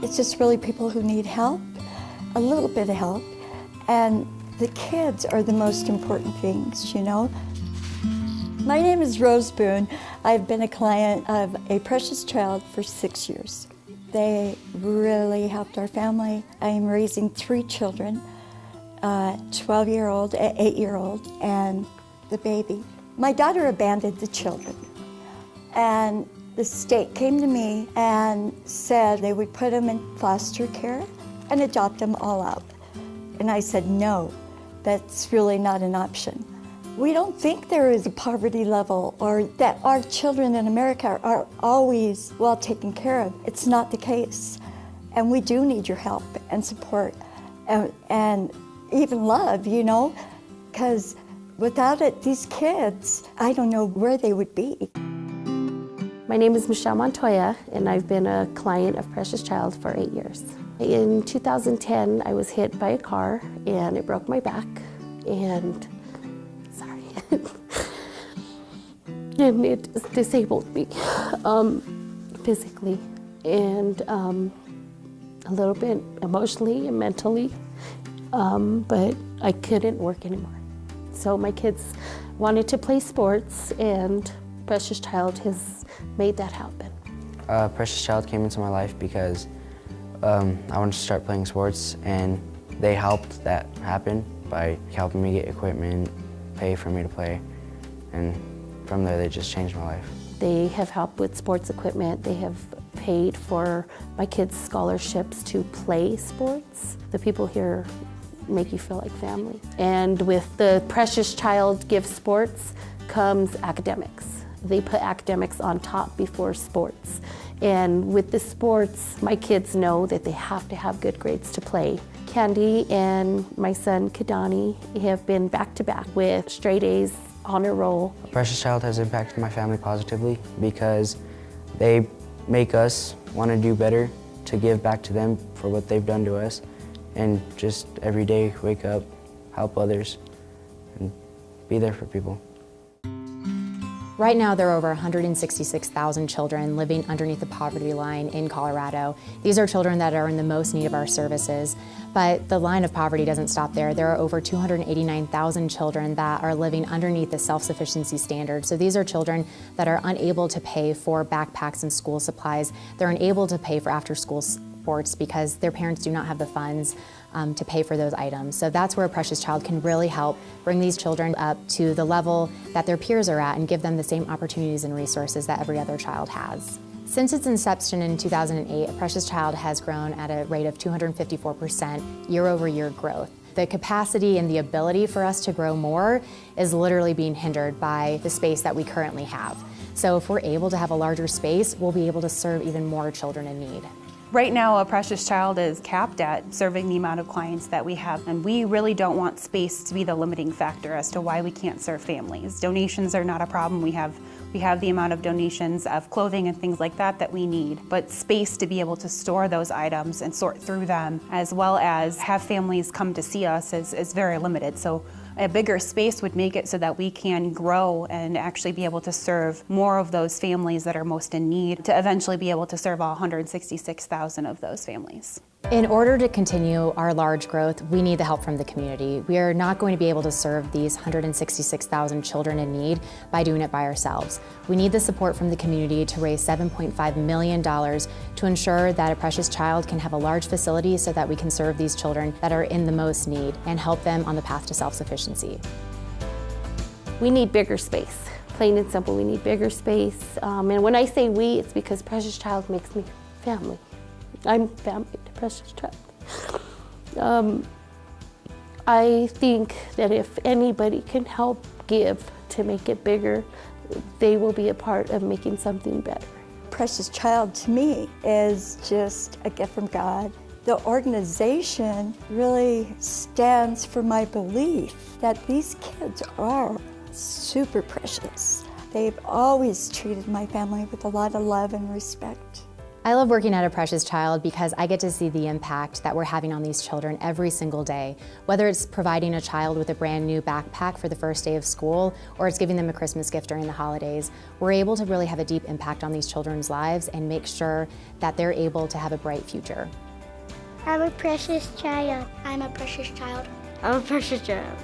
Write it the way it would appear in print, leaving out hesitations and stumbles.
It's just really people who need help, a little bit of help, and the kids are the most important things, you know? My name is Rose Boone. I've been a client of A Precious Child for 6 years. They really helped our family. I am raising 3 children, a 12-year-old, an 8-year-old, and the baby. My daughter abandoned the children, and the state came to me and said they would put them in foster care and adopt them all out. And I said, no, that's really not an option. We don't think there is a poverty level or that our children in America are always well taken care of. It's not the case. And we do need your help and support and even love, you know, because without it, these kids, I don't know where they would be. My name is Michelle Montoya, and I've been a client of Precious Child for 8 years. In 2010, I was hit by a car, and it broke my back, and and it disabled me physically and a little bit emotionally and mentally, but I couldn't work anymore. So my kids wanted to play sports, and Precious Child has made that happen. Precious Child came into my life because I wanted to start playing sports, and they helped that happen by helping me get equipment, pay for me to play, and from there they just changed my life. They have helped with sports equipment. They have paid for my kids' scholarships to play sports. The people here make you feel like family. And with the Precious Child Give Sports comes academics. They put academics on top before sports. And with the sports, my kids know that they have to have good grades to play. Candy and my son Kadani have been back-to-back with straight A's, honor roll. Precious Child has impacted my family positively because they make us want to do better, to give back to them for what they've done to us, and just every day wake up, help others, and be there for people. Right now, there are over 166,000 children living underneath the poverty line in Colorado. These are children that are in the most need of our services, but the line of poverty doesn't stop there. There are over 289,000 children that are living underneath the self-sufficiency standard. So these are children that are unable to pay for backpacks and school supplies. They're unable to pay for after-school sports because their parents do not have the funds to pay for those items. So that's where Precious Child can really help bring these children up to the level that their peers are at and give them the same opportunities and resources that every other child has. Since its inception in 2008, Precious Child has grown at a rate of 254% year-over-year growth. The capacity and the ability for us to grow more is literally being hindered by the space that we currently have. So if we're able to have a larger space, we'll be able to serve even more children in need. Right now, a Precious Child is capped at serving the amount of clients that we have, and we really don't want space to be the limiting factor as to why we can't serve families. Donations are not a problem. We have the amount of donations of clothing and things like that that we need, but space to be able to store those items and sort through them, as well as have families come to see us, is very limited. So a bigger space would make it so that we can grow and actually be able to serve more of those families that are most in need, to eventually be able to serve all 166,000 of those families. In order to continue our large growth, we need the help from the community. We are not going to be able to serve these 166,000 children in need by doing it by ourselves. We need the support from the community to raise $7.5 million to ensure that a Precious Child can have a large facility so that we can serve these children that are in the most need and help them on the path to self-sufficiency. We need bigger space. Plain and simple, we need bigger space. And when I say we, it's because Precious Child makes me family. I'm family to Precious Child. I think that if anybody can help give to make it bigger, they will be a part of making something better. Precious Child to me is just a gift from God. The organization really stands for my belief that these kids are super precious. They've always treated my family with a lot of love and respect. I love working at a Precious Child because I get to see the impact that we're having on these children every single day. Whether it's providing a child with a brand new backpack for the first day of school, or it's giving them a Christmas gift during the holidays, we're able to really have a deep impact on these children's lives and make sure that they're able to have a bright future. I'm a precious child. I'm a precious child. I'm a precious child.